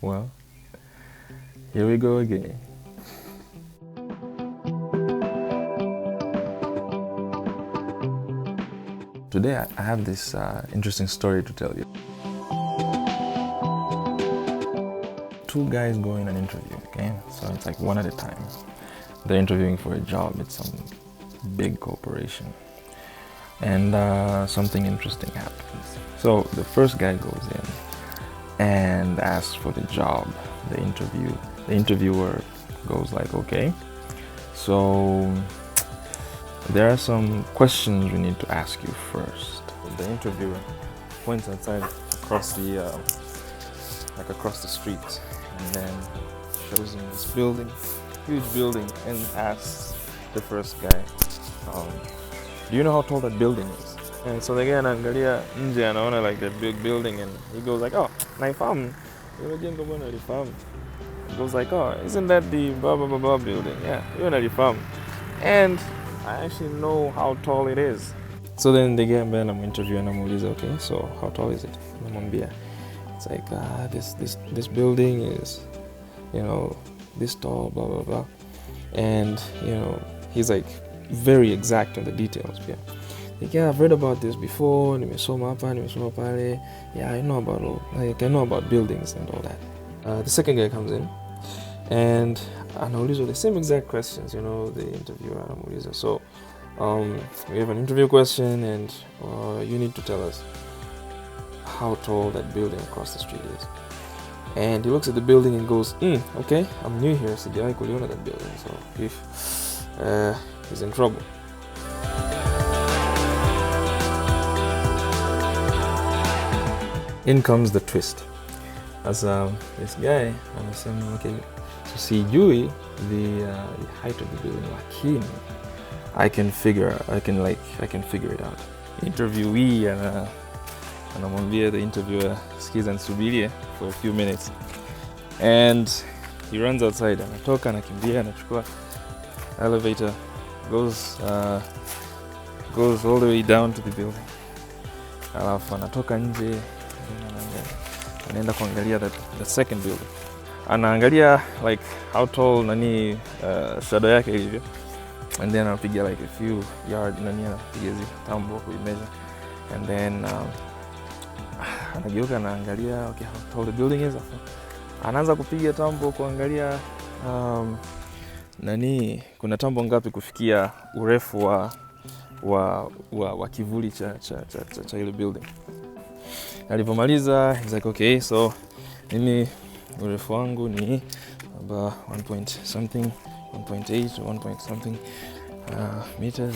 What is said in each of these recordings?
Well, here we go again. Today I have this interesting story to tell you. Two guys go in an interview, okay? So it's like one at a time. They're interviewing for a job at some big corporation. And something interesting happens. So the first guy goes in and asks for the job. The interviewer goes like, okay, so there are some questions we need to ask you first. The interviewer points outside across the street, and then shows him this building, huge building, and asks the first guy, do you know how tall that building is? And so the guy anaangalia nje, anaona like the big building, and he goes like, oh, naifahamu. He goes like, oh, isn't that the blah blah blah blah building? Yeah, you nalifahamu. And I actually know how tall it is. So then the guy ambaye anaminterview anamuuliza, okay, so how tall is it? Anamwambia, it's like this building is, this tall, blah blah blah. And he's like very exact on the details. Yeah, I've read about this before. Nimesoma hapa, nimesoma pale. Yeah, I know about buildings and all that. The second guy comes in and anaulizwa the same exact questions. The interviewer anamuuliza. So we have an interview question, and you need to tell us how tall that building across the street is. And he looks at the building and goes, okay, I'm new here, sijawahi kuliona that building. So if he's in trouble. In comes the twist. As this guy anasema, okay, so sijui the height of the building, lakini I can figure it out. Interviewee anamwambia the interviewer, sikiza nisubirie for a few minutes, and he runs outside. Anatoka, anakimbia, anachukua elevator, goes all the way down to the building. Alafu anatoka nje, anaenda kuangalia the second building. Anaangalia like how tall shadow yake ilivyo, and then anapiga like a few yards, anapiga hizi tambo kuimeasure, and then anageuka, anaangalia okay how tall the building is. Anaanza kupiga tambo kuangalia kuna tambo ngapi kufikia urefu wa kivuli cha ile building. Alipomaliza, he's like, okay, so mimi urefu wangu ni about 1 point something, 1.8 or 1 point something meters.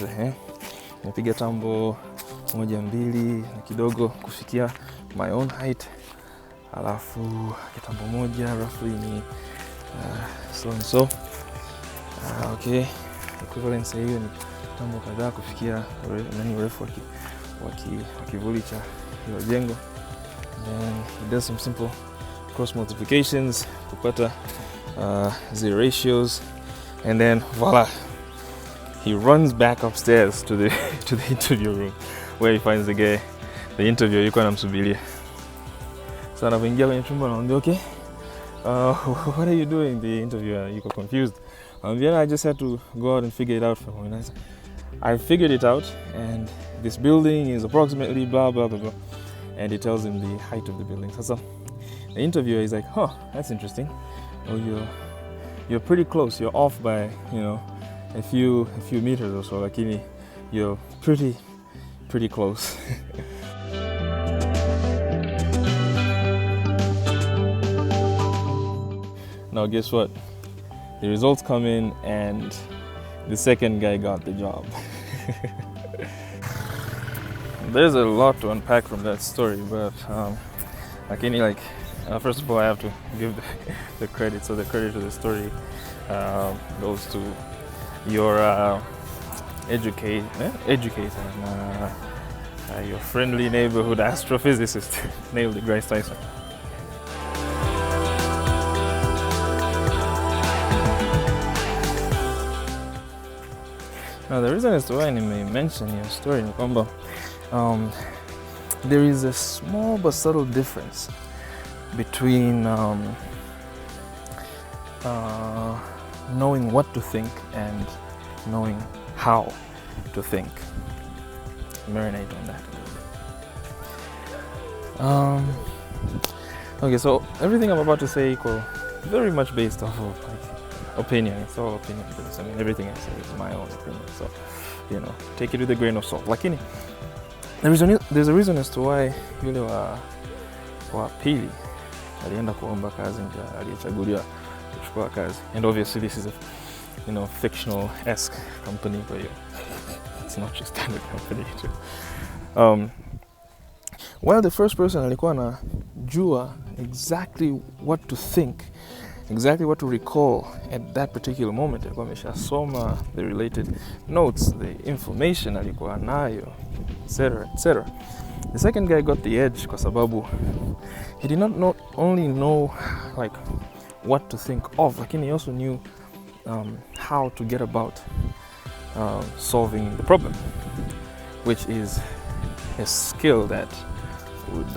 Napiga tambo 1-2 na kidogo kufikia my own height. Alafu kitambo moja roughly ni so and so. Okay, equivalence hiyo ni tambo kadhaa kufikia urefu wa kivuli cha hilo jengo. Then he does some simple cross multiplications kupata the ratios, and then voila, he runs back upstairs to the interview room where he finds the interviewer yuko anamsubiria. So anapoingia kwenye chumba anaambia, okay, what are you doing? The interviewer yuko confused. I just had to go out and figure it out for him. I figured it out, and this building is approximately blah blah blah blah, and he tells him the height of the building. So the interviewer is like, huh, that's interesting. Oh, you're pretty close. You're off by a few meters or so. Lakini you're pretty close. Now guess what? The results come in, and the second guy got the job. There's a lot to unpack from that story, but first of all, I have to give the credit. So the credit to the story goes to your educator and your friendly neighborhood astrophysicist, Neil deGrasse Tyson. Now the reason as to why I may mention your story ni kwamba there is a small but subtle difference between knowing what to think and knowing how to think. Marinate on that a little bit. Okay, so everything I'm about to say very much based off of opinion. It's all opinion based. I mean, everything I say is my own opinion. So, take it with a grain of salt. Lakini, there's a reason as to why yule wa pili alienda kuomba kazi ndio aliyechaguliwa kuchukua kazi. And obviously this is a fictional-esque company, but it's not just standard company too. Well, the first person alikuwa anajua exactly what to think, exactly what to recall at that particular moment. Alikuwa ameshasoma the related notes, the information alikuwa nayo, etc. The second guy got the edge kwa sababu he did not only know what to think of, lakini he also knew how to get about solving the problem, which is a skill that would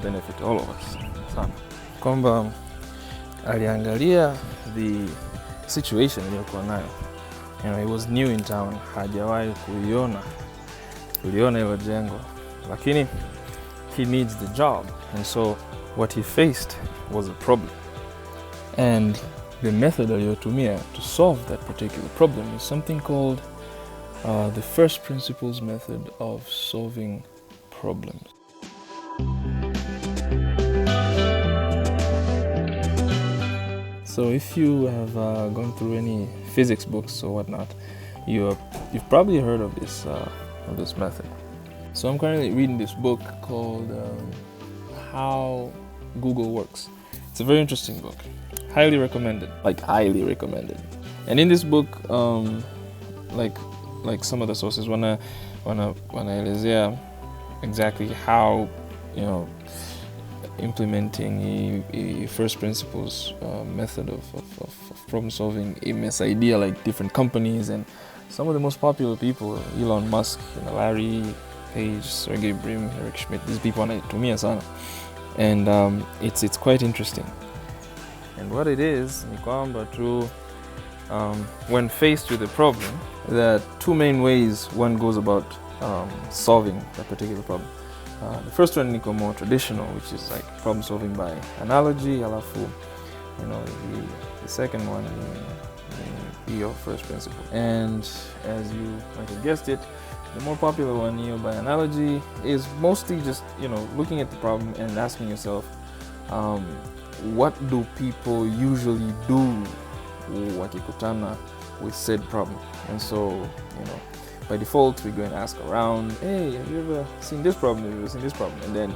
benefit all of us sana. Kwamba aliangalia the situation iliyokuwa nayo. He was new in town, hajawahi kuliona hilo jengo, lakini he needs the job, and so what he faced was a problem, and the method aliyotumia to solve that particular problem is something called the first principles method of solving problems. So if you have gone through any physics books or whatnot, you've probably heard of this method. So I'm currently reading this book called How Google Works. It's a very interesting book. Highly recommended. Highly recommended. And in this book, like some of the sources wanaelezea exactly how, implementing a first principles method of problem solving imesaidia like different companies, and some of the most popular people, Elon Musk, Larry Page, Sergey Brin, Eric Schmidt, these people wanaitumia sana, and it's quite interesting. And what it is ni kwamba tu when faced with a problem, there are two main ways one goes about solving that particular problem. The first one is more traditional, which is like problem solving by analogy, alafu, the second one is your first principle. And as you might have guessed it, the more popular one, by analogy, is mostly just, looking at the problem and asking yourself, what do people usually do wakikutana with said problem? And so, by default, we go and ask around, hey, have you ever seen this problem? Have you ever seen this problem? And then,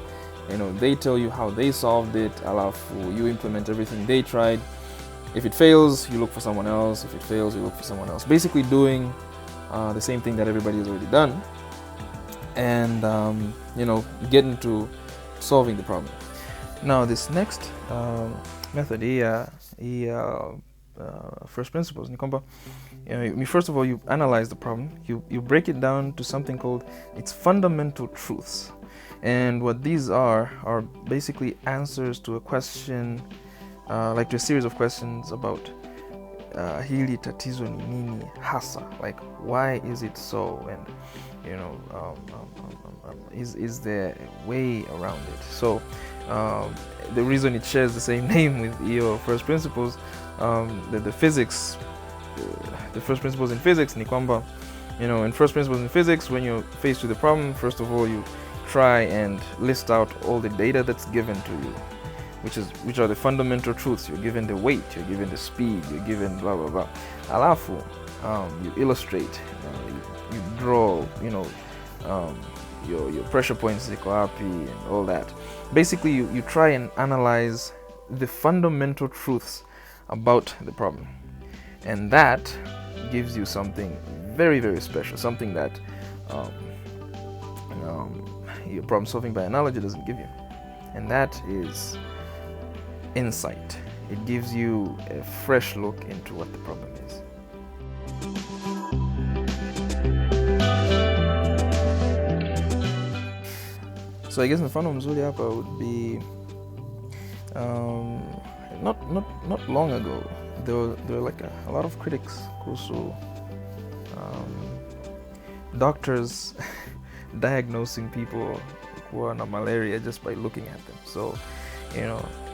they tell you how they solved it. Alafu, you implement everything they tried. If it fails, you look for someone else. If it fails, you look for someone else. Basically doing the same thing that everybody has already done. And, get into solving the problem. Now, this next method here, first principles, ni kwamba, first of all, you analyze the problem, you break it down to something called its fundamental truths. And what these are basically answers to a question, to a series of questions about hili tatizo ni nini hasa, like why is it so, and is there a way around it? So the reason it shares the same name with your first principles, the physics, the first principles in physics, ni kwamba, in first principles in physics, when you're faced with a problem, first of all, you try and list out all the data that's given to you, which are the fundamental truths. You're given the weight, you're given the speed, you're given blah blah blah. Alafu, you illustrate, you draw, your pressure points ziko wapi and all that. Basically, you try and analyze the fundamental truths about the problem, and that gives you something very, very special, something that your problem solving by analogy doesn't give you, and that is insight. It gives you a fresh look into what the problem is. So I guess mfano mzuri hapa would be not long ago, there were like a lot of critics kuhusu doctors diagnosing people who are na malaria just by looking at them. So,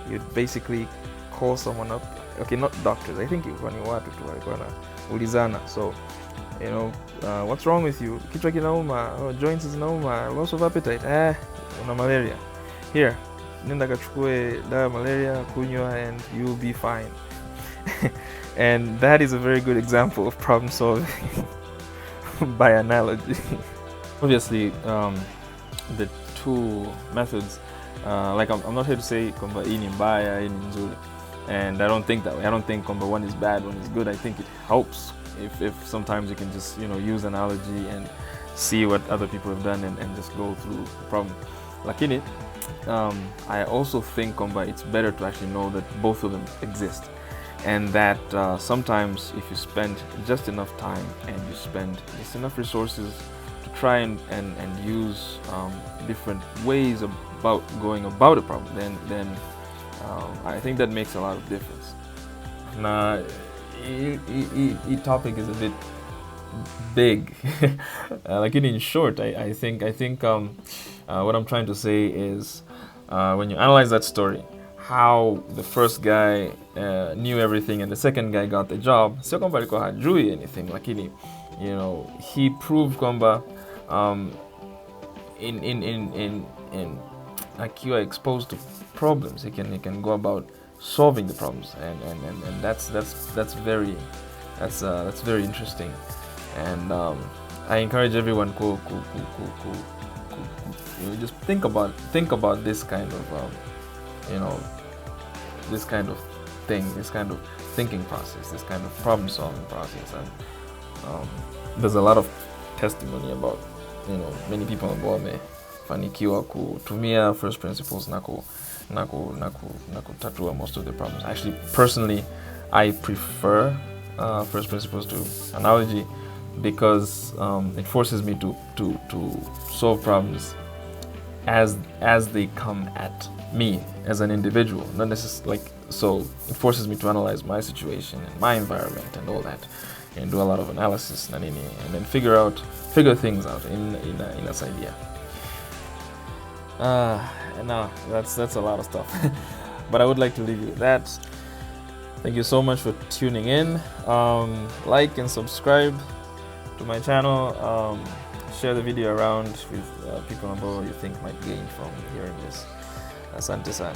you'd basically call someone up. Okay, not doctors. I think ilikuwa ni watu tu walikuwa na ulizana. So, what's wrong with you? Kichwa kinauma, joints zinauma, loss of appetite. Una malaria. Here, nenda kachukue dawa malaria, kunywa, and you'll be fine. And that is a very good example of problem solving by analogy. Obviously, the two methods, like I'm not here to say kwamba hii ni mbaya, hii ni nzuri, and I don't think that way. I don't think kwamba one is bad, one is good. I think it helps if sometimes you can just use analogy and see what other people have done and just go through the problem. Lakini, I also think kwamba it's better to actually know that both of them exist, and that sometimes if you spend just enough time and you spend just enough resources to try and use different ways about going about a problem, then I think that makes a lot of difference. Now, each topic is a bit big. Like in short, I think what I'm trying to say is when you analyze that story, how the first guy knew everything and the second guy got the job, sio kwamba alikuwa hajui anything, lakini he proved kwamba in akiwa exposed to problems, he can go about solving the problems, and that's very interesting, and I encourage everyone to just think about this kind of this kind of thing, this kind of thinking process, this kind of problem solving process, and there's a lot of testimony about many people ambao wamefanikiwa kutumia first principles na kutatua most of the problems. Actually, personally, I prefer first principles to analogy because it forces me to solve problems as they come at me as an individual, not necessarily so it forces me to analyze my situation and my environment and all that, and do a lot of analysis and then figure things out in a idea. No, that's a lot of stuff. But I would like to leave you with that. Thank you so much for tuning in. Like and subscribe to my channel. Share the video around with people ambao you think might gain from hearing this. Asante sana.